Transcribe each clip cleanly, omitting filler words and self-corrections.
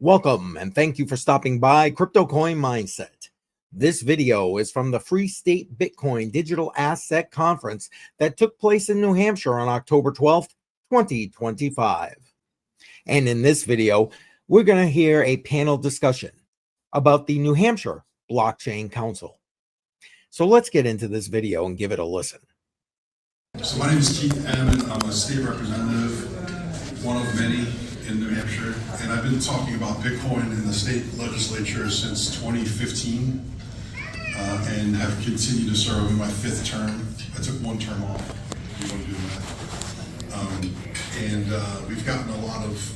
Welcome and thank you for stopping by CryptoCoinMindSet. This video is from the Free State Bitcoin Digital Asset Conference that took place in New Hampshire on October 12th, 2025. And in this video, we're going to hear a panel discussion about the New Hampshire Blockchain Council. So let's get into this video and give it a listen. So my name is Keith Ammon. I'm a state representative, one of many in New Hampshire, and I've been talking about Bitcoin in the state legislature since 2015 and have continued to serve in my fifth term. I took one term off, if you want to do that. We've gotten a lot of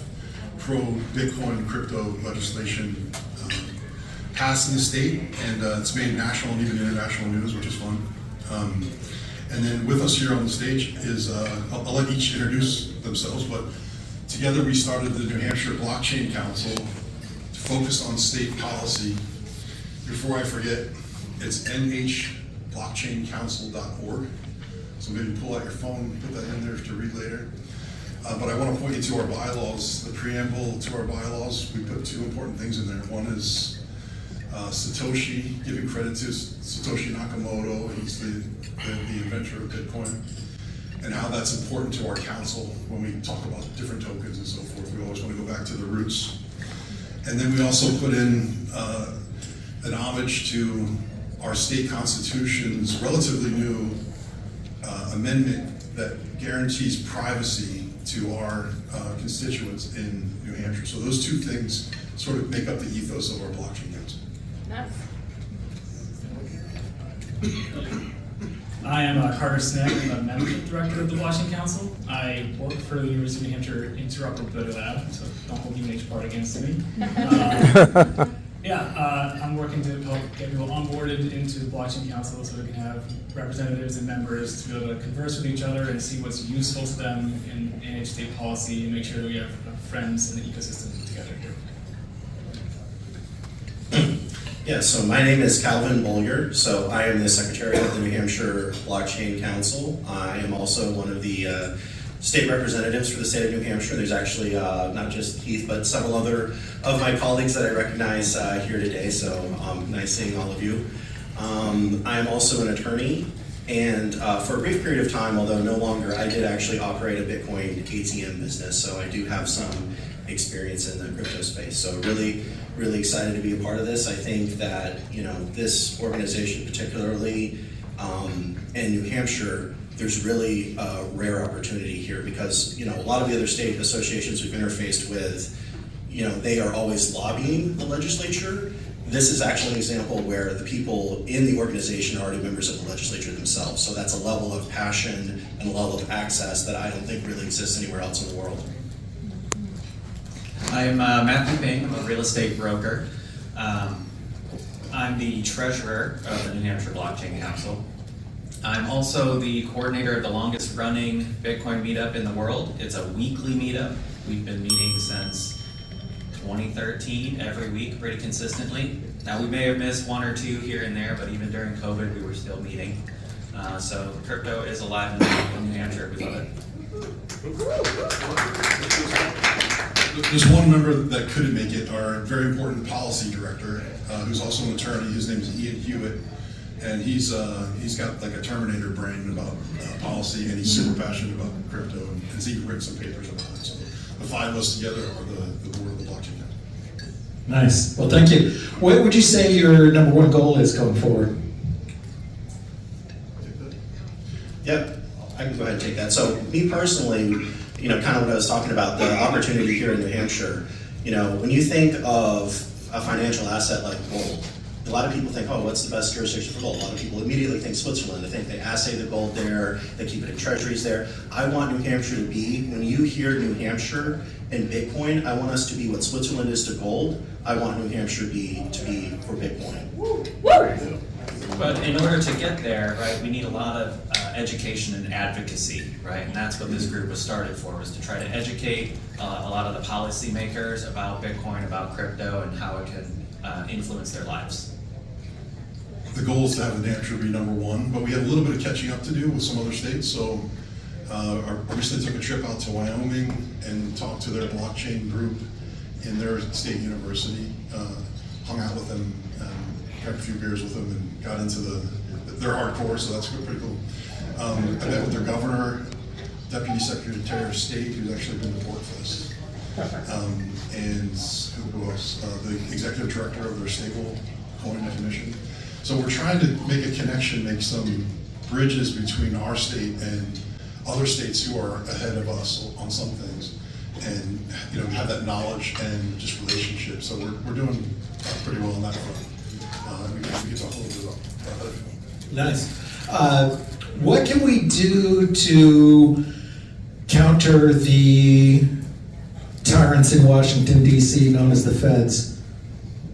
pro-Bitcoin crypto legislation passed in the state, and it's made national and even international news, which is fun. And then with us here on the stage is, I'll let each introduce themselves, but together we started the New Hampshire Blockchain Council to focus on state policy. Before I forget, it's nhblockchaincouncil.org. So maybe pull out your phone, put that in there to read later. But I want to point you to our bylaws, the preamble to our bylaws. We put two important things in there. One is Satoshi, giving credit to Satoshi Nakamoto, he's the inventor of Bitcoin, and how that's important to our council when we talk about different tokens and so forth. We always want to go back to the roots. And then we also put in an homage to our state constitution's relatively new amendment that guarantees privacy to our constituents in New Hampshire. So those two things sort of make up the ethos of our blockchain council. Nice. I am Carter Snay. I'm the membership director of the Blockchain Council. I work for the University of New Hampshire Interoperability Lab, so don't hold the UNH part against me. I'm working to help get people onboarded into the Blockchain Council so we can have representatives and members to be able to converse with each other and see what's useful to them in NH state policy and make sure that we have friends in the ecosystem together here. Yeah, so my name is Calvin Beaulier. So I am the secretary of the New Hampshire Blockchain Council. I am also one of the state representatives for the state of New Hampshire. There's actually not just Keith, but several other of my colleagues that I recognize here today. So nice seeing all of you. I am also an attorney, and for a brief period of time, although no longer, I did actually operate a Bitcoin ATM business. So I do have some experience in the crypto space. So really excited to be a part of this. I think that, this organization particularly in New Hampshire, there's really a rare opportunity here because, a lot of the other state associations we've interfaced with, they are always lobbying the legislature. This is actually an example where the people in the organization are already members of the legislature themselves. So that's a level of passion and a level of access that I don't think really exists anywhere else in the world. I'm Matthew Ping. I'm a real estate broker. I'm the treasurer of the New Hampshire Blockchain Council. I'm also the coordinator of the longest running Bitcoin meetup in the world. It's a weekly meetup. We've been meeting since 2013 every week pretty consistently. Now we may have missed one or two here and there, but even during COVID we were still meeting. So crypto is alive and well in New Hampshire. We love it. There's one member that couldn't make it, our very important policy director, who's also an attorney. His name is Ian Hewitt, and he's got like a Terminator brain about policy, and he's super passionate about crypto, and he's even written some papers about it. So the five of us together are the board of the Blockchain Council. Nice. Well, thank you. What would you say your number one goal is going forward? Yep, I can go ahead and take that. So me personally, kind of what I was talking about, the opportunity here in New Hampshire, when you think of a financial asset like gold, a lot of people think, oh, what's the best jurisdiction for gold? A lot of people immediately think Switzerland. They think they assay the gold there, they keep it in treasuries there. I want New Hampshire to be, when you hear New Hampshire and Bitcoin, I want us to be what Switzerland is to gold. I want New Hampshire to be for Bitcoin. But in order to get there, right, we need a lot of education and advocacy, right? And that's what this group was started for, was to try to educate a lot of the policymakers about Bitcoin, about crypto, and how it can influence their lives. The goal is to have the New Hampshire be number one, but we have a little bit of catching up to do with some other states. So I recently took a trip out to Wyoming and talked to their blockchain group in their state university, hung out with them, drank a few beers with them, and got into they're hardcore, so that's pretty cool. I met with their governor, deputy secretary of state, who's actually been to Portfest, and who else? The executive director of their stable coin commission. So we're trying to make a connection, make some bridges between our state and other states who are ahead of us on some things, and have that knowledge and just relationships. So we're doing pretty well on that front. We can talk a little bit about that. Nice. What can we do to counter the tyrants in Washington, D.C., known as the feds,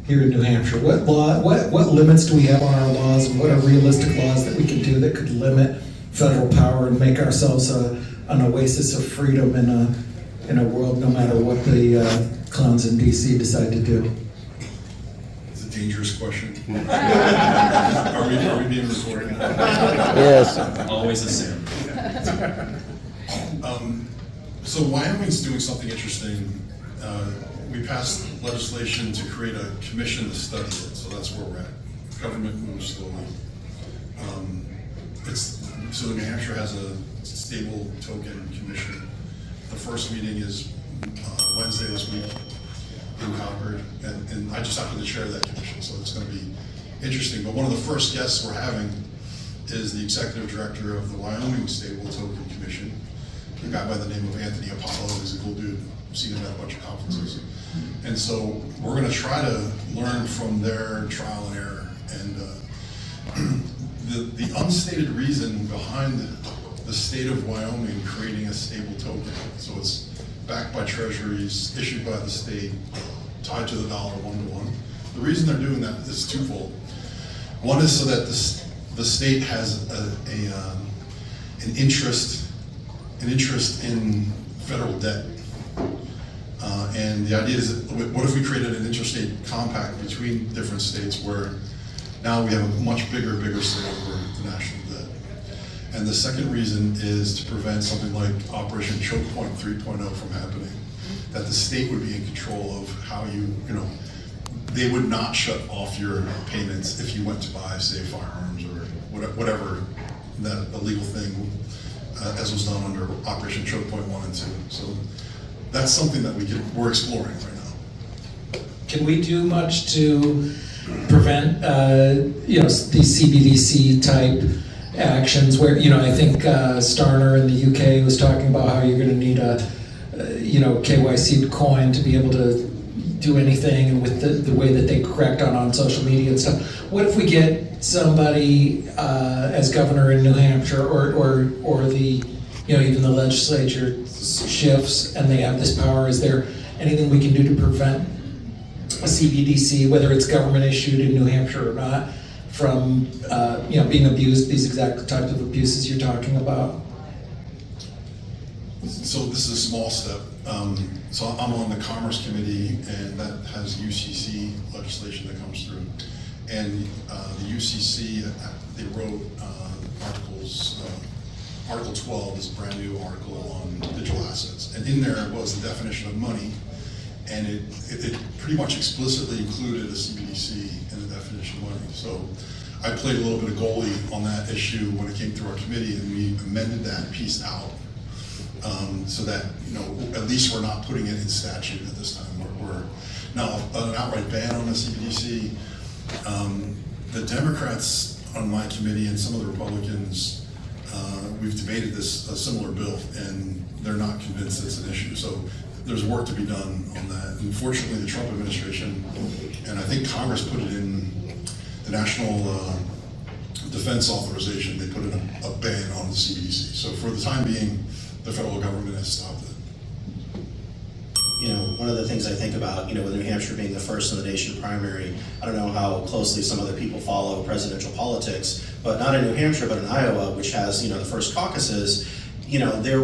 here in New Hampshire? What limits do we have on our laws, and what are realistic laws that we can do that could limit federal power and make ourselves an oasis of freedom in a world, no matter what the clowns in D.C. decide to do? It's a dangerous question. Are we being recorded? Yes. Always assume. So Wyoming's doing something interesting. We passed legislation to create a commission to study it, so that's where we're at. Government moves slowly. So New Hampshire has a stable token commission. The first meeting is Wednesday this week in Concord, and I just happen to chair that commission, so it's going to be interesting. But one of the first guests we're having is the executive director of the Wyoming Stable Token Commission, a guy by the name of Anthony Apollo. He's a cool dude. I've seen him at a bunch of conferences. And so we're going to try to learn from their trial and error. And the unstated reason behind the state of Wyoming creating a stable token, so it's backed by treasuries, issued by the state, tied to the dollar 1-to-1. The reason they're doing that is twofold. One is so that the state has an interest in federal debt. And the idea is that what if we created an interstate compact between different states where now we have a much bigger say over the national debt. And the second reason is to prevent something like Operation Choke Point 3.0 from happening. That the state would be in control of how they would not shut off your payments if you went to buy, say, firearms or whatever that illegal thing, as was done under Operation Choke Point 1 and 2. So that's something that we're exploring right now. Can we do much to prevent, these CBDC type actions where, I think Starner in the UK was talking about how you're going to need a KYC coin to be able to do anything, and with the way that they cracked on social media and stuff. What if we get somebody as governor in New Hampshire, or the, even the legislature shifts and they have this power? Is there anything we can do to prevent a CBDC, whether it's government issued in New Hampshire or not, from being abused, these exact types of abuses you're talking about? So this is a small step. So I'm on the Commerce Committee, and that has UCC legislation that comes through. And the UCC, they wrote articles. Article 12 is a brand new article on digital assets. And in there was the definition of money, and it pretty much explicitly included a CBDC in the definition of money. So I played a little bit of goalie on that issue when it came through our committee, and we amended that piece out. So that, at least we're not putting it in statute at this time. We're now an outright ban on the CBDC. The Democrats on my committee and some of the Republicans, we've debated a similar bill, and they're not convinced it's an issue. So there's work to be done on that. Unfortunately, the Trump administration, and I think Congress put it in the National Defense Authorization, they put in a ban on the CBDC. So for the time being, the federal government has stopped it. One of the things I think about, with New Hampshire being the first in the nation primary, I don't know how closely some other people follow presidential politics, but not in New Hampshire, but in Iowa, which has, the first caucuses, there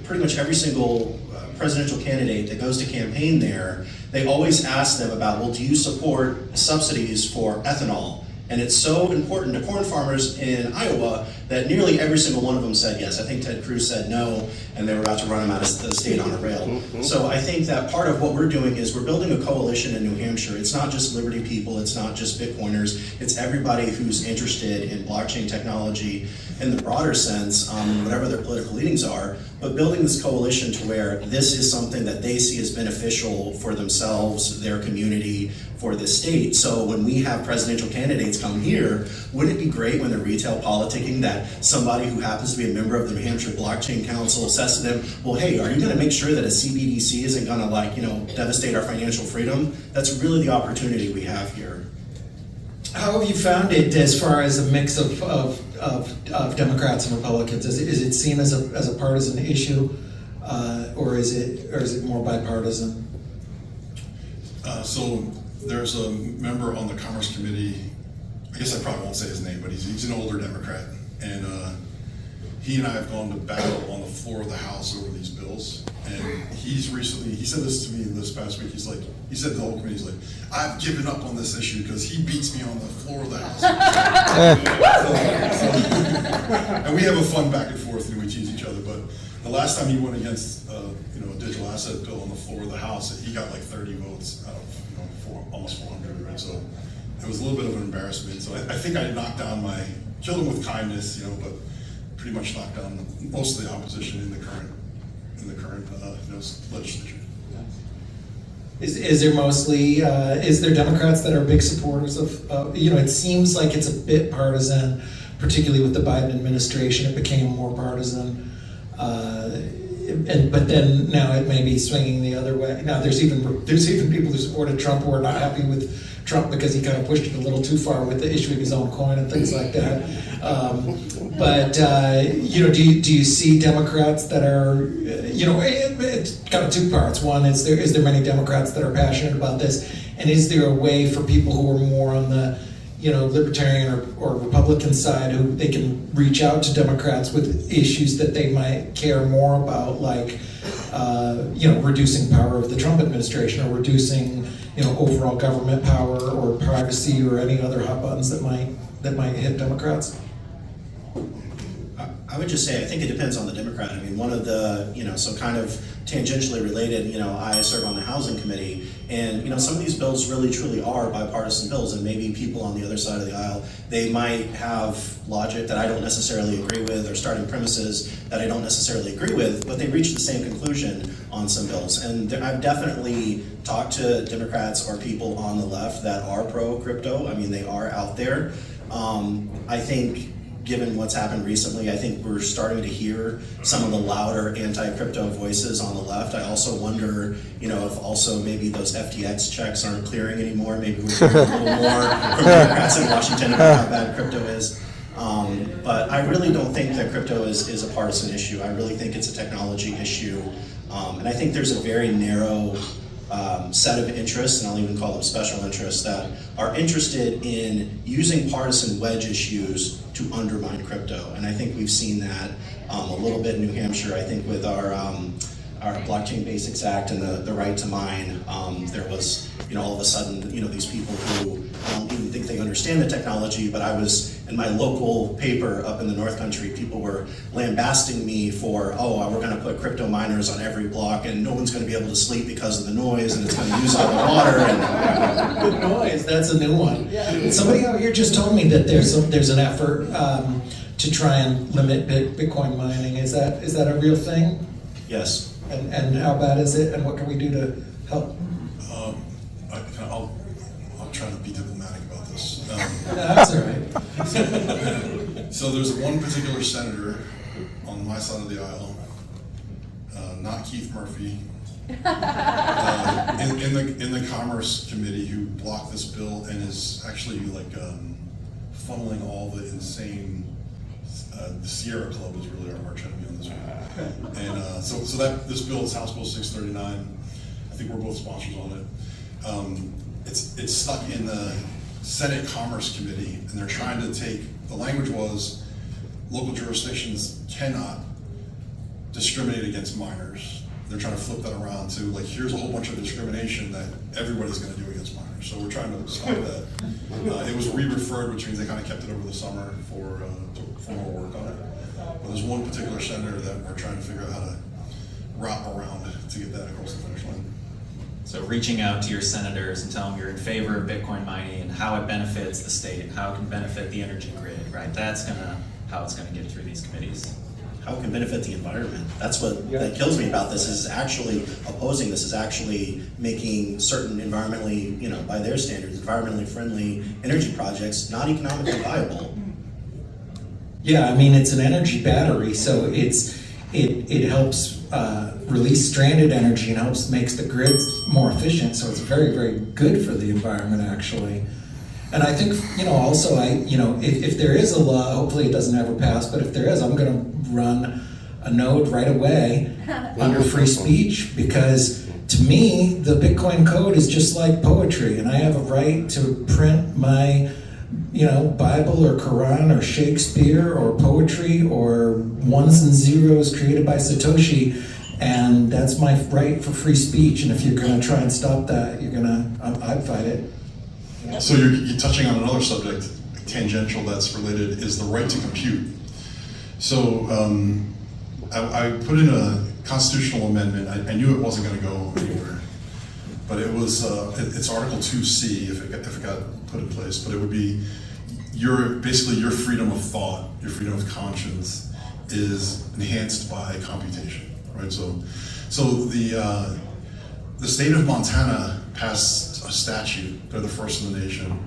pretty much every single presidential candidate that goes to campaign there, they always ask them about, well, do you support subsidies for ethanol? And it's so important to corn farmers in Iowa that nearly every single one of them said yes. I think Ted Cruz said no, and they were about to run him out of the state on a rail. So I think that part of what we're doing is we're building a coalition in New Hampshire. It's not just Liberty people, it's not just Bitcoiners, it's everybody who's interested in blockchain technology in the broader sense, whatever their political leanings are, but building this coalition to where this is something that they see as beneficial for themselves, their community, for the state. So when we have presidential candidates come here, wouldn't it be great when they're retail politicking that somebody who happens to be a member of the New Hampshire Blockchain Council says to them, well, hey, are you gonna make sure that a CBDC isn't gonna devastate our financial freedom? That's really the opportunity we have here. How have you found it as far as a mix of Democrats and Republicans? Is it seen as a partisan issue, or is it more bipartisan? So there's a member on the Commerce Committee, I guess I probably won't say his name, but he's an older Democrat, and he and I have gone to battle on the floor of the House over these bills. And he said this to me this past week, he said to the whole committee, he's like, I've given up on this issue because he beats me on the floor of the House. And we have a fun back and forth and we tease each other, but the last time he went against a digital asset bill on the floor of the House, he got like 30 votes out of almost 400, right? So it was a little bit of an embarrassment. So I think I killed him with kindness, but pretty much knocked down most of the opposition in the current legislature. Is there mostly is there Democrats that are big supporters of it seems like it's a bit partisan, particularly with the Biden administration. It became more partisan, but then now it may be swinging the other way. Now there's even people who supported Trump who are not happy with Trump because he kind of pushed it a little too far with the issuing his own coin and things like that. Do you see Democrats that are, it's kind of two parts. One, is there many Democrats that are passionate about this, and is there a way for people who are more on the libertarian or Republican side who they can reach out to Democrats with issues that they might care more about, like reducing power of the Trump administration or reducing overall government power or privacy or any other hot buttons that might hit Democrats? I would just say, I think it depends on the Democrat. I mean, one of the, so kind of tangentially related, I serve on the Housing Committee, and, some of these bills really truly are bipartisan bills, and maybe people on the other side of the aisle, they might have logic that I don't necessarily agree with, or starting premises that I don't necessarily agree with, but they reach the same conclusion on some bills. And I've definitely talked to Democrats or people on the left that are pro-crypto. I mean, they are out there. I think, given what's happened recently, I think we're starting to hear some of the louder anti-crypto voices on the left. I also wonder, if also maybe those FTX checks aren't clearing anymore. Maybe we're hearing a little more from Democrats in Washington about how bad crypto is. But I really don't think that crypto is a partisan issue. I really think it's a technology issue. And I think there's a very narrow set of interests, and I'll even call them special interests, that are interested in using partisan wedge issues to undermine crypto. And I think we've seen that a little bit in New Hampshire. I think with our Blockchain Basics Act and the right to mine, there was, all of a sudden, these people who I don't even think they understand the technology, but I was in my local paper up in the North Country, people were lambasting me for, we're gonna put crypto miners on every block and no one's gonna be able to sleep because of the noise and it's gonna use all the water. And good noise, that's a new one. Yeah. Somebody out here just told me that there's an effort to try and limit Bitcoin mining. Is that a real thing? Yes. And how bad is it, and what can we do to help? I'll try to be diplomatic about this. That's all right. So there's one particular senator on my side of the aisle, not Keith Murphy, in the Commerce Committee, who blocked this bill and is actually funneling all the insane. The Sierra Club is really our arch enemy on this one. And so this bill is House Bill 639. I think we're both sponsors on it. It's stuck in the Senate Commerce Committee, and they're trying to the language was local jurisdictions cannot discriminate against minors they're trying to flip that around to like, here's a whole bunch of discrimination that everybody's going to do against minors. So we're trying to stop that. It was re-referred, which means they kind of kept it over the summer for more work on it. But there's one particular senator that we're trying to figure out how to wrap around to get that across the finish line. So reaching out to your senators and telling them you're in favor of Bitcoin mining and how it benefits the state, how it can benefit the energy grid, right? That's how it's gonna get through these committees. How it can benefit the environment. That's what that kills me about this, is actually opposing this, is actually making certain environmentally, by their standards, environmentally friendly energy projects not economically viable. Yeah, I mean, it's an energy battery, so it helps release stranded energy and makes the grids more efficient. So it's very, very good for the environment, actually. And I think, also, if there is a law, hopefully it doesn't ever pass, but if there is, I'm going to run a node right away under free speech, because to me, the Bitcoin code is just like poetry, and I have a right to print my Bible or Quran or Shakespeare or poetry or ones and zeros created by Satoshi, and that's my right for free speech. And if you're going to try and stop that, I'd fight it. So you're touching on another subject, tangential, that's related, is the right to compute. So I put in a constitutional amendment. I knew it wasn't going to go anywhere, but it was it's Article 2C if it got put in place. But it would be basically your freedom of thought, your freedom of conscience is enhanced by computation, right? So the state of Montana passed a statute. They're the first in the nation.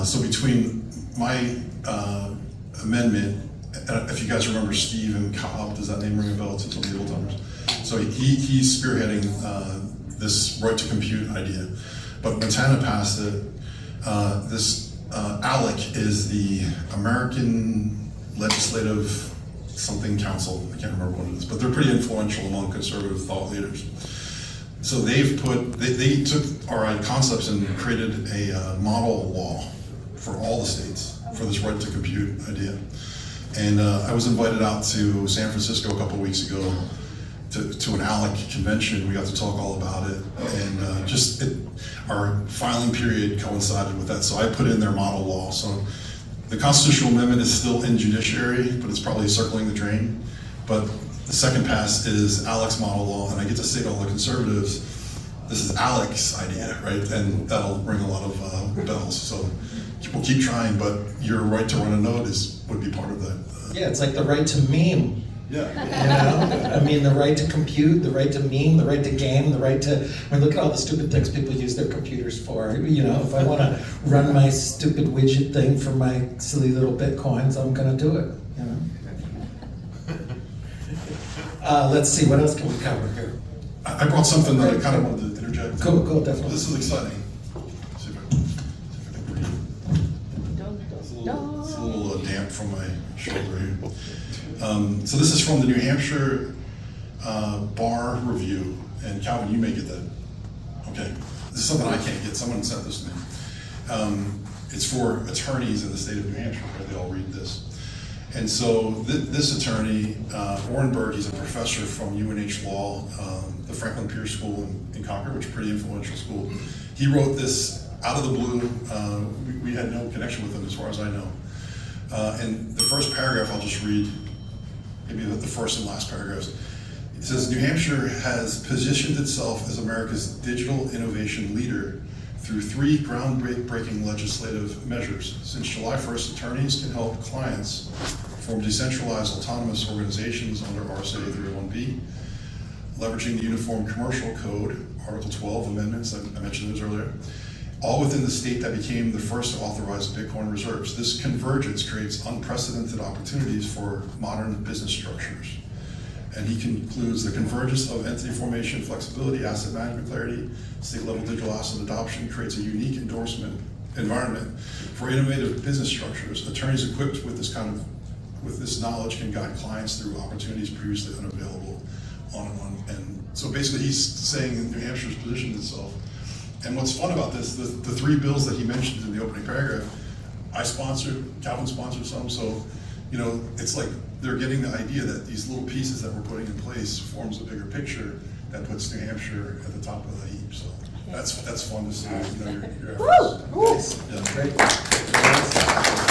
So between my amendment, if you guys remember Steve Cobb, does that name ring a bell to some of the old timers? So he's spearheading this right to compute idea. But Montana passed it. ALEC is the American Legislative something council. I can't remember what it is, but they're pretty influential among conservative thought leaders. So they took our concepts and created a model law for all the states for this right to compute idea. And I was invited out to San Francisco a couple of weeks ago to an ALEC convention. We got to talk all about it, and our filing period coincided with that. So I put in their model law. So the constitutional amendment is still in judiciary, but it's probably circling the drain. But the second pass is ALEC's model law, and I get to say to all the conservatives, this is ALEC's idea, right? And that'll ring a lot of bells. So we'll keep trying, but your right to run a node would be part of that. Yeah, it's like the right to meme. Yeah. I mean, the right to compute, the right to meme, the right to game, the right to, look at all the stupid things people use their computers for. If I want to run my stupid widget thing for my silly little Bitcoins, I'm going to do it, Let's see, what else can we cover here? I brought something that I kind of wanted to interject. Go, definitely. This is exciting. See if I can read it. It's a little damp from my shoulder here. So this is from the New Hampshire Bar Review, and Calvin, you may get that. Okay, this is something I can't get. Someone sent this to me. It's for attorneys in the state of New Hampshire, where they all read this. And so this attorney, Orenberg, he's a professor from UNH Law, the Franklin Pierce School in Concord, which is a pretty influential school. He wrote this out of the blue. We had no connection with him as far as I know. And the first paragraph I'll just read, maybe the first and last paragraphs. It says, New Hampshire has positioned itself as America's digital innovation leader through 3 groundbreaking legislative measures. Since July 1st, attorneys can help clients form decentralized autonomous organizations under RSA 301B, leveraging the Uniform Commercial Code, Article 12 amendments, I mentioned those earlier, all within the state that became the first to authorize Bitcoin reserves. This convergence creates unprecedented opportunities for modern business structures. And he concludes the convergence of entity formation, flexibility, asset management clarity, state-level digital asset adoption creates a unique environment for innovative business structures. Attorneys equipped with this knowledge can guide clients through opportunities previously unavailable, on and on. And so basically he's saying New Hampshire's positioned itself. And what's fun about this, the 3 bills that he mentioned in the opening paragraph, I sponsored, Calvin sponsored some, so you know, it's like they're getting the idea that these little pieces that we're putting in place forms a bigger picture that puts New Hampshire at the top of the heap. So that's fun to see. You know, your efforts. Yeah. Great.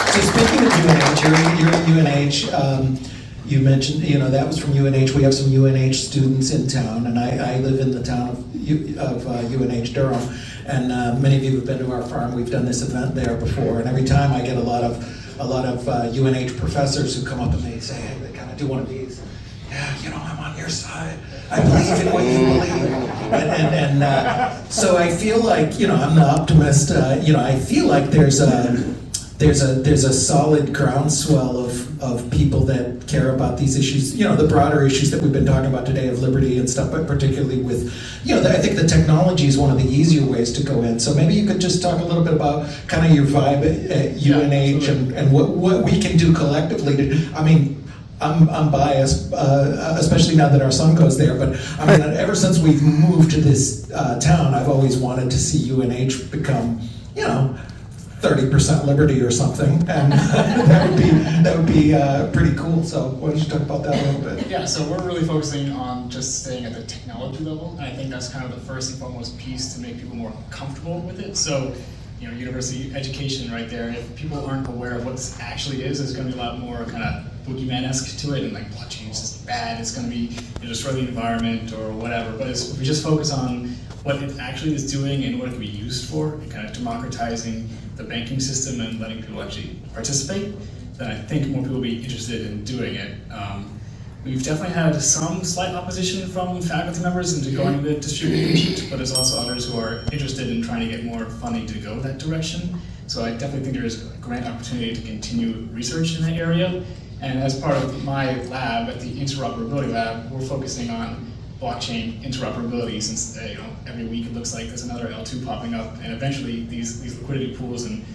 So speaking of UNH, you're at UNH. You mentioned, you know, that was from UNH. We have some UNH students in town, and I live in the town of UNH Durham. And many of you have been to our farm. We've done this event there before, and every time I get a lot of UNH professors who come up and they say, hey, they kind of do one of these. Yeah, you know, I'm on your side. I believe in what you believe. And so I feel like, you know, I'm the optimist. You know, I feel like there's a solid groundswell of people that care about these issues, you know, the broader issues that we've been talking about today of liberty and stuff, but particularly with, you know, I think the technology is one of the easier ways to go in. So maybe you could just talk a little bit about kind of your vibe at UNH and what we can do collectively to, I mean, I'm biased, especially now that our son goes there, but I mean, ever since we've moved to this town, I've always wanted to see UNH become, you know, 30% liberty or something, and that would be pretty cool. So why don't you talk about that a little bit? Yeah, so we're really focusing on just staying at the technology level, and I think that's kind of the first and foremost piece to make people more comfortable with it. So, you know, university education right there, if people aren't aware of what this actually is, there's going to be a lot more kind of boogeyman-esque to it, and like blockchain is just bad, it's going to be, you know, destroy the environment or whatever. But if we just focus on what it actually is doing and what it can be used for, and kind of democratizing the banking system and letting people actually participate, then I think more people will be interested in doing it. We've definitely had some slight opposition from faculty members into going the distributed compute, but there's also others who are interested in trying to get more funding to go that direction. So I definitely think there is a great opportunity to continue research in that area. And as part of my lab at the interoperability lab, we're focusing on blockchain interoperability, since you know, every week it looks like there's another L2 popping up, and eventually these liquidity pools and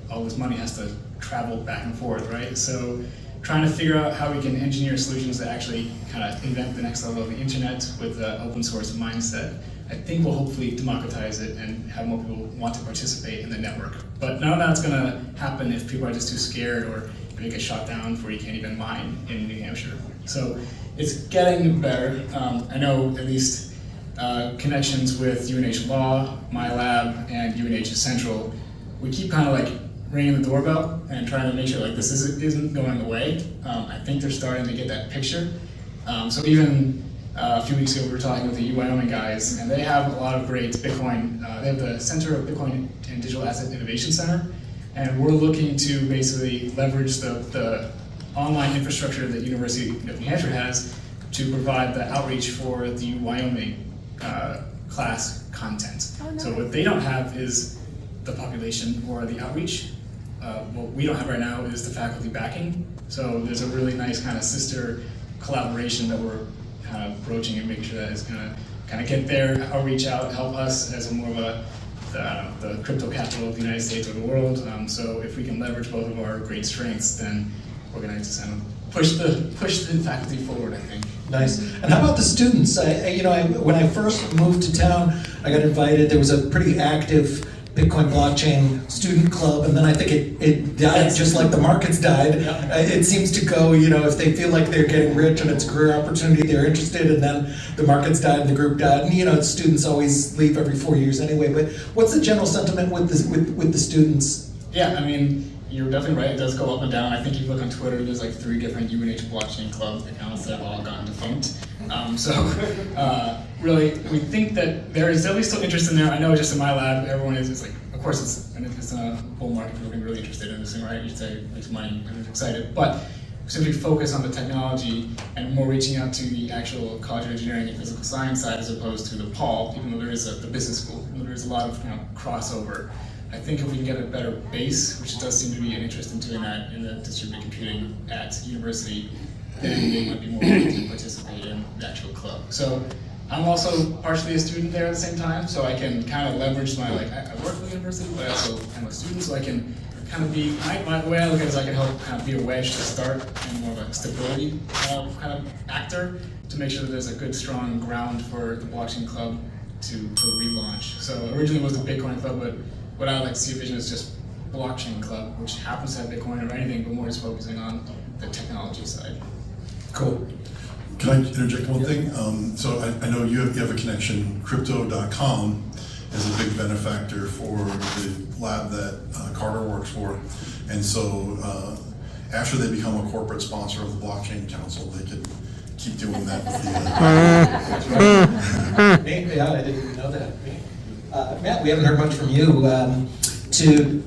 all this money has to travel back and forth, right? So trying to figure out how we can engineer solutions that actually kind of invent the next level of the internet with an open source mindset, I think will hopefully democratize it and have more people want to participate in the network. But none of that's going to happen if people are just too scared or if they get shot down before you can't even mine in New Hampshire. So it's getting better. I know at least connections with UNH Law, my lab, and UNH Central, we keep kind of like ringing the doorbell and trying to make sure like this isn't going away. I think they're starting to get that picture. So even a few weeks ago we were talking with the Wyoming guys, and they have a lot of great Bitcoin, they have the Center of Bitcoin and Digital Asset Innovation Center, and we're looking to basically leverage the online infrastructure that University of New Hampshire has to provide the outreach for the Wyoming class content. Oh, no. So what they don't have is the population or the outreach. What we don't have right now is the faculty backing. So there's a really nice kind of sister collaboration that we're kind of broaching and making sure that is going to kind of get there, outreach out, help us as a more of the crypto capital of the United States or the world. So if we can leverage both of our great strengths, then we're going to just kind of push the faculty forward, I think. Nice. And how about the students? When I first moved to town, I got invited. There was a pretty active Bitcoin blockchain student club, and then I think it died just like the markets died. Yeah. It seems to go, you know, if they feel like they're getting rich and it's a career opportunity, they're interested, and then the markets died and the group died. And you know, students always leave every 4 years anyway. But what's the general sentiment with the students? Yeah, I mean, you're definitely right. It does go up and down. I think if you look on Twitter, there's like 3 different UNH blockchain club accounts that have all gone defunct. Really, we think that there is definitely still interest in there. I know just in my lab, everyone is like, of course, it's in a bull market. People are really interested in this thing, right? You say makes money, and they're excited. But simply focus on the technology and more reaching out to the actual college of engineering and physical science side as opposed to the Paul, even though there is the business school. Even though there's a lot of crossover. I think if we can get a better base, which does seem to be an interest in doing that in the distributed computing at university, then they might be more willing to participate in the actual club. So I'm also partially a student there at the same time, so I can kind of leverage my, I work for the university, but I also am a student, so I can kind of be, the way I look at it is I can help kind of be a wedge to start and more of a stability kind of actor to make sure that there's a good, strong ground for the blockchain club to relaunch. So originally it was the Bitcoin club, but what I would like to see a vision is just blockchain club, which happens to have Bitcoin or anything, but more just focusing on the technology side. Cool. Can I interject one thing? So I know you have a connection. Crypto.com is a big benefactor for the lab that Carter works for. And so after they become a corporate sponsor of the Blockchain Council, they could keep doing that with the... Yeah, I didn't even know that. Matt, we haven't heard much from you. To,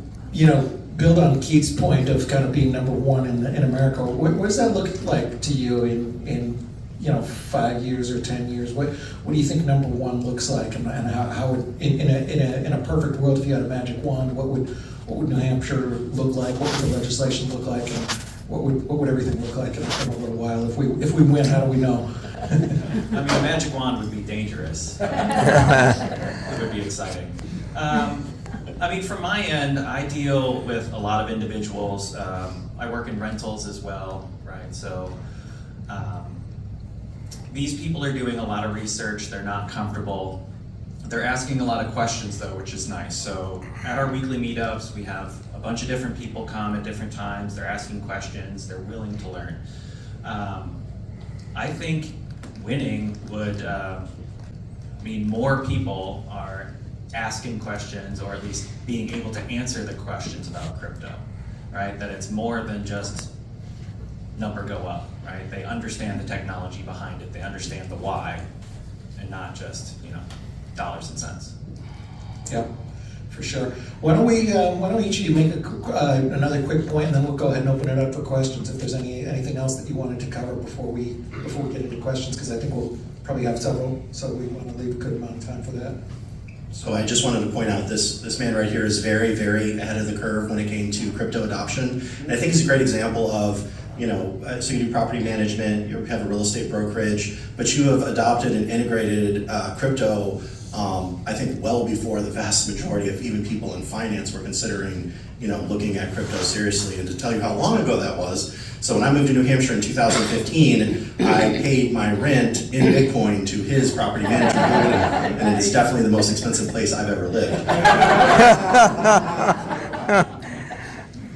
build on Keith's point of kind of being number one in America, what does that look like to you in 5 years or 10 years? What do you think number one looks like, and how would, in a perfect world, if you had a magic wand, what would New Hampshire look like? What would the legislation look like? And what would everything look like in a little while? If we win, how do we know? I mean, a magic wand would be dangerous. It would be exciting. I mean, from my end, I deal with a lot of individuals. I work in rentals as well, right? So these people are doing a lot of research. They're not comfortable. They're asking a lot of questions, though, which is nice. So at our weekly meetups, we have a bunch of different people come at different times. They're asking questions. They're willing to learn. I think winning would mean more people are asking questions, or at least being able to answer the questions about crypto, right? That it's more than just number go up, right? They understand the technology behind it. They understand the why, and not just, dollars and cents. Yep, for sure. Why don't each of you make another quick point, and then we'll go ahead and open it up for questions. If there's anything else that you wanted to cover before we get into questions, because I think we'll probably have several, so we want to leave a good amount of time for that. So I just wanted to point out this man right here is very, very ahead of the curve when it came to crypto adoption. And I think it's a great example of, so you do property management, you have a real estate brokerage, but you have adopted and integrated crypto, I think well before the vast majority of even people in finance were considering, looking at crypto seriously. And to tell you how long ago that was, so when I moved to New Hampshire in 2015, I paid my rent in Bitcoin to his property management company, and it is definitely the most expensive place I've ever lived.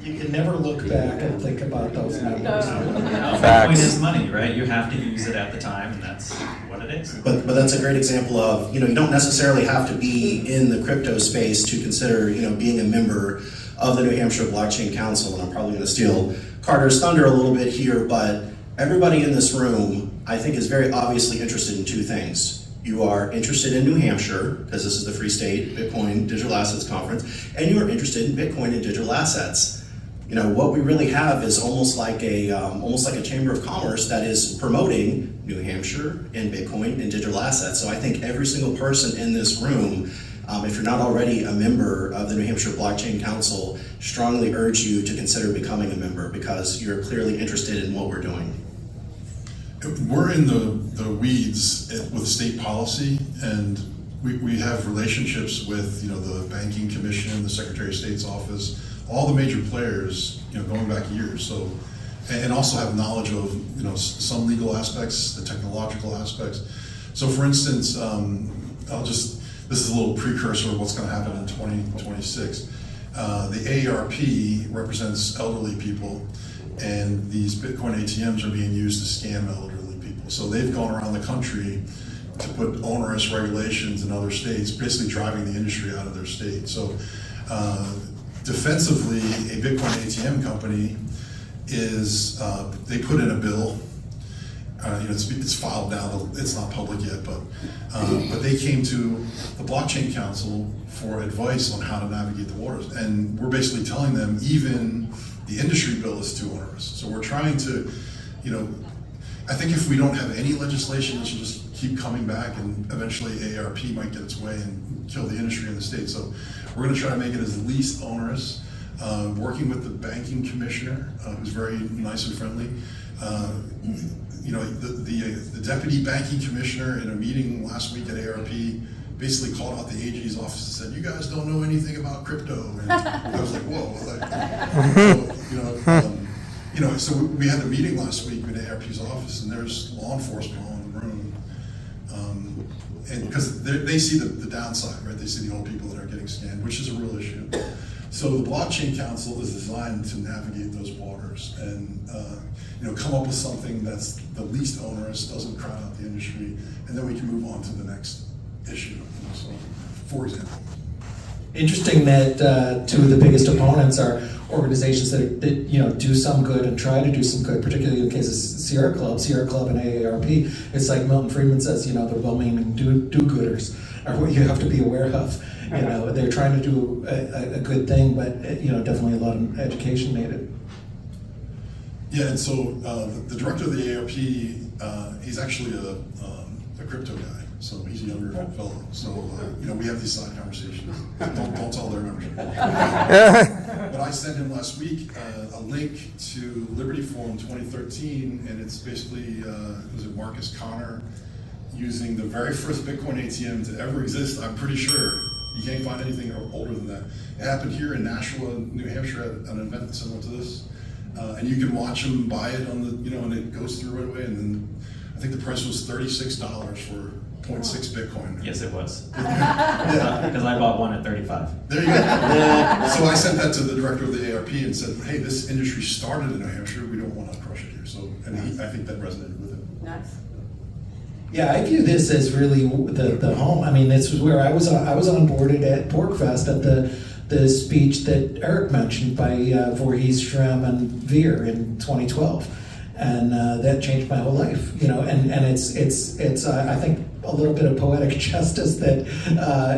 You can never look back and think about those numbers. Bitcoin is money, right? You have to use it at the time, and that's what it is. But that's a great example of, you don't necessarily have to be in the crypto space to consider, being a member of the New Hampshire Blockchain Council. And I'm probably going to steal Carter's thunder a little bit here, but everybody in this room, I think, is very obviously interested in two things. You are interested in New Hampshire, because this is the Free State Bitcoin Digital Assets Conference, and you are interested in Bitcoin and digital assets. What we really have is almost like a chamber of commerce that is promoting New Hampshire and Bitcoin and digital assets. So I think every single person in this room, if you're not already a member of the New Hampshire Blockchain Council, strongly urge you to consider becoming a member, because you're clearly interested in what we're doing. We're in the weeds with state policy, and we have relationships with the Banking Commission, the Secretary of State's office, all the major players, going back years. So, and also have knowledge of some legal aspects, the technological aspects. So, for instance, this is a little precursor of what's going to happen in 2026. The AARP represents elderly people, and these Bitcoin ATMs are being used to scam elderly people. So they've gone around the country to put onerous regulations in other states, basically driving the industry out of their state. So defensively, a Bitcoin ATM company is, they put in a bill. It's filed now. It's not public yet, but they came to the Blockchain Council for advice on how to navigate the waters, and we're basically telling them even the industry bill is too onerous. So we're trying to, I think if we don't have any legislation, it should just keep coming back, and eventually AARP might get its way and kill the industry in the state. So we're going to try to make it as least onerous. Working with the banking commissioner, who's very nice and friendly. The deputy banking commissioner in a meeting last week at AARP basically called out the AG's office and said, "You guys don't know anything about crypto." And I was like, "Whoa!" So we had the meeting last week at AARP's office, and there's law enforcement all in the room, and because they see the downside, right? They see the old people that are getting scammed, which is a real issue. So the Blockchain Council is designed to navigate those waters and come up with something that's the least onerous, doesn't crowd out the industry, and then we can move on to the next issue. So, for example. Interesting that two of the biggest opponents are organizations that do some good and try to do some good, particularly in the case of Sierra Club and AARP. It's like Milton Friedman says, they're well-meaning do-gooders are what you have to be aware of. They're trying to do a good thing, but definitely a lot of education needed. Yeah, and so the director of the AARP, he's actually a crypto guy. So he's a younger fellow. So we have these side conversations. Don't tell their membership. But I sent him last week a link to Liberty Forum 2013, and it's basically was it Marcus Connor using the very first Bitcoin ATM to ever exist. I'm pretty sure you can't find anything older than that. It happened here in Nashua, New Hampshire, at an event similar to this, and you can watch him buy it on the and it goes through right away. And then I think the price was $36 for 0.6 Bitcoin. Yes, it was. Yeah. Because I bought one at 35. There you go. So I sent that to the director of the ARP and said, hey, this industry started in New Hampshire. We don't want to crush it here. So, and I think that resonated with him. Nice. Yeah, I view this as really the home. I mean, this was where I was onboarded at PorkFest at the speech that Eric mentioned by Voorhees, Shrem, and Veer in 2012. And that changed my whole life, and it's I think a little bit of poetic justice that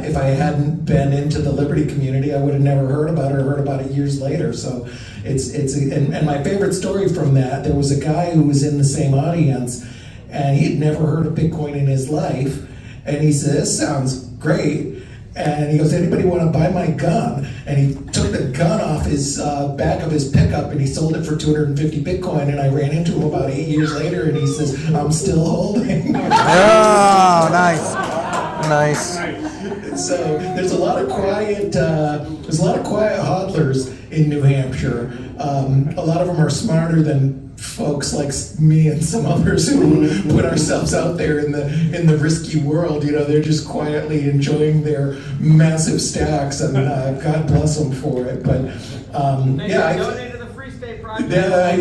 if I hadn't been into the Liberty community, I would have never heard about it or heard about it years later. So and my favorite story from that, there was a guy who was in the same audience and he had never heard of Bitcoin in his life, and he said, this sounds great. And he goes, anybody want to buy my gun? And he took the gun off his back of his pickup and he sold it for 250 Bitcoin. And I ran into him about 8 years later and he says, I'm still holding. Oh, nice. Nice. So there's a lot of quiet hodlers in New Hampshire. A lot of them are smarter than folks like me and some others who put ourselves out there in the risky world. They're just quietly enjoying their massive stacks, and God bless them for it. But I donate to the Free State Project. I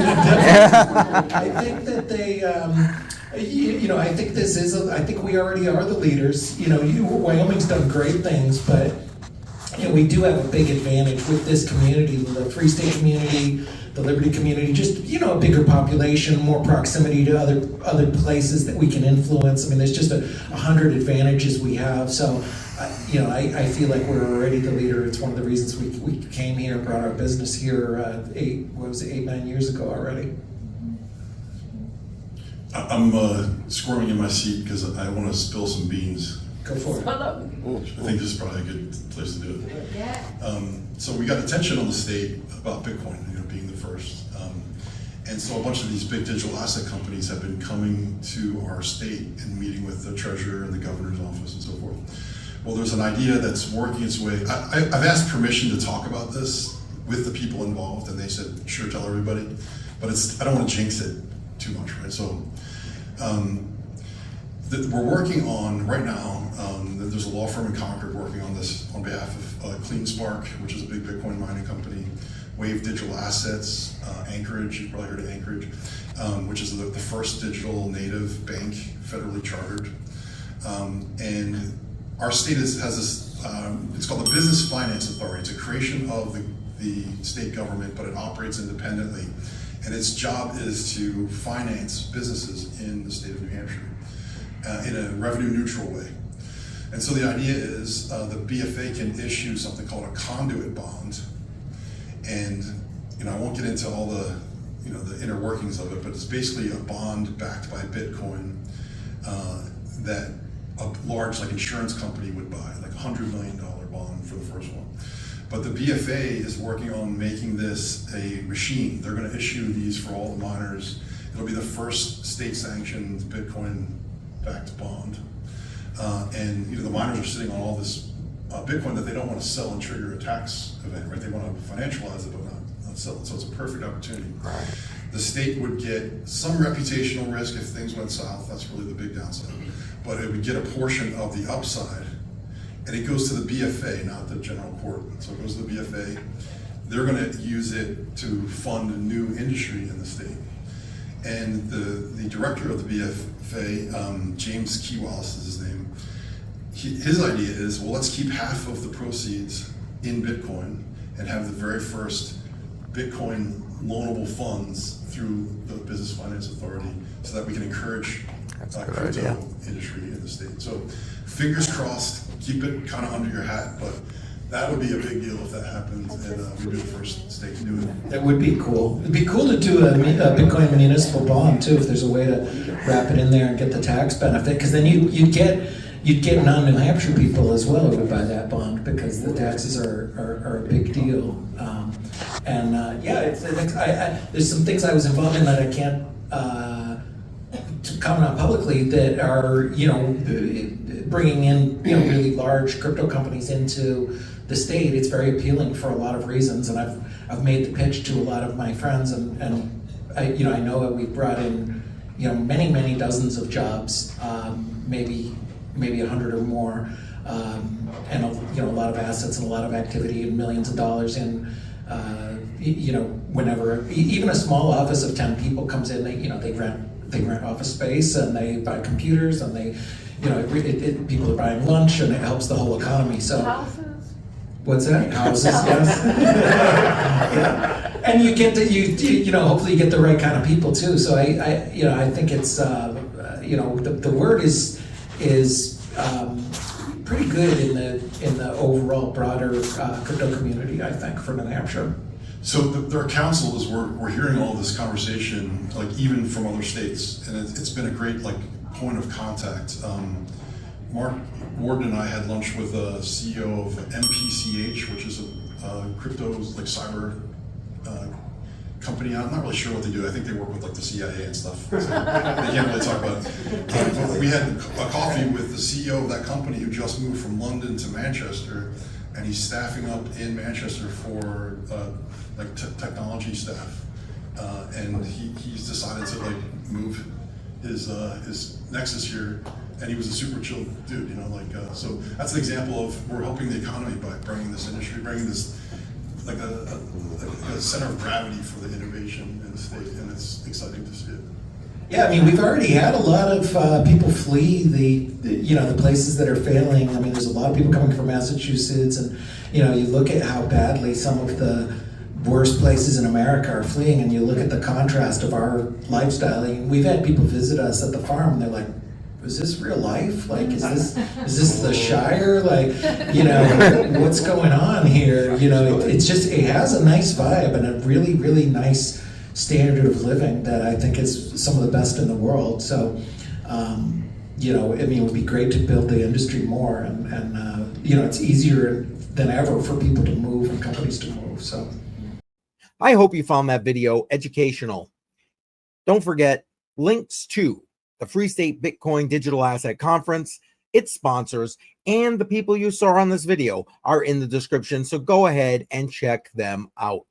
think that they. I think this is. I think we already are the leaders. Wyoming's done great things, but we do have a big advantage with this community, the Free State community, the Liberty community, just, a bigger population, more proximity to other places that we can influence. I mean, there's just 100 advantages we have. So, I feel like we're already the leader. It's one of the reasons we came here, brought our business here 8-9 years ago already. I'm squirming in my seat because I want to spill some beans. Go for it. I think this is probably a good place to do it. Yeah. So we got attention on the state about Bitcoin, being the first. And so a bunch of these big digital asset companies have been coming to our state and meeting with the treasurer and the governor's office and so forth. Well, there's an idea that's working its way. I've asked permission to talk about this with the people involved, and they said, sure, tell everybody. But I don't want to jinx it too much, right? So we're working on, right now, there's a law firm in Concord working on this on behalf of CleanSpark, which is a big Bitcoin mining company, Wave Digital Assets, Anchorage, you've probably heard of Anchorage, which is the first digital native bank, federally chartered. And our state has this, it's called the Business Finance Authority. It's a creation of the state government, but it operates independently. And its job is to finance businesses in the state of New Hampshire in a revenue neutral way. And so the idea is the BFA can issue something called a conduit bond. And I won't get into all the the inner workings of it, but it's basically a bond backed by Bitcoin that a large insurance company would buy, like $100 million bond for the first one. But the BFA is working on making this a machine. They're going to issue these for all the miners. It'll be the first state-sanctioned Bitcoin-backed bond. And the miners are sitting on all this Bitcoin that they don't want to sell and trigger a tax event, right? They want to financialize it, but not sell it. So it's a perfect opportunity. Right. The state would get some reputational risk if things went south. That's really the big downside. But it would get a portion of the upside. and it goes to the BFA, not the general court. So it goes to the BFA. They're going to use it to fund a new industry in the state. And the director of the BFA, James Keywallace is his name, his idea is, well, let's keep half of the proceeds in Bitcoin and have the very first Bitcoin loanable funds through the Business Finance Authority so that we can encourage crypto industry in the state. So fingers crossed, keep it kind of under your hat, but that would be a big deal if that happens, and we'd be the first state to do it. That would be cool. It'd be cool to do a Bitcoin municipal bond too, if there's a way to wrap it in there and get the tax benefit, because then you'd get non-New Hampshire people as well who would buy that bond, because the taxes are a big deal. There's some things I was involved in that I can't comment on publicly that are, bringing in, really large crypto companies into the state. It's very appealing for a lot of reasons, and I've made the pitch to a lot of my friends, and I know that we've brought in, many dozens of jobs, maybe 100 or more, and a lot of assets and a lot of activity and millions of dollars in, whenever even a small office of 10 people comes in, they rent office space and they buy computers and they, people are buying lunch, and it helps the whole economy. So Houses? What's that? Houses, yes. Yeah. And you get hopefully you get the right kind of people too. So I think it's the word is pretty good in the overall broader crypto community, I think, for New Hampshire. So there are councils, we're hearing all this conversation, like even from other states, and it's been a great point of contact. Mark Warden and I had lunch with a CEO of MPCH, which is a crypto cyber company. I'm not really sure what they do. I think they work with the CIA and stuff. So they can't really talk about it. We had a coffee with the CEO of that company who just moved from London to Manchester, and he's staffing up in Manchester for technology staff, and he's decided to move his nexus here, and he was a super chill dude, so that's an example of we're helping the economy by bringing this industry, bringing this a center of gravity for the innovation in the state, and it's exciting to see it. Yeah, I mean, we've already had a lot of people flee the places that are failing. I mean, there's a lot of people coming from Massachusetts, and you look at how badly some of the worst places in America are fleeing, and you look at the contrast of our lifestyle. And we've had people visit us at the farm, and they're like, is this real life? Is this the Shire? What's going on here? It has a nice vibe and a really, really nice standard of living that I think is some of the best in the world. So, it would be great to build the industry more, and it's easier than ever for people to move and companies to move. So, I hope you found that video educational. Don't forget, links to the Free State Bitcoin Digital Asset Conference, its sponsors, and the people you saw on this video are in the description, so go ahead and check them out.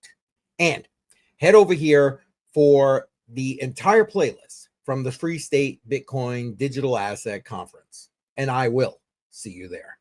And head over here for the entire playlist from the Free State Bitcoin Digital Asset Conference, and I will see you there.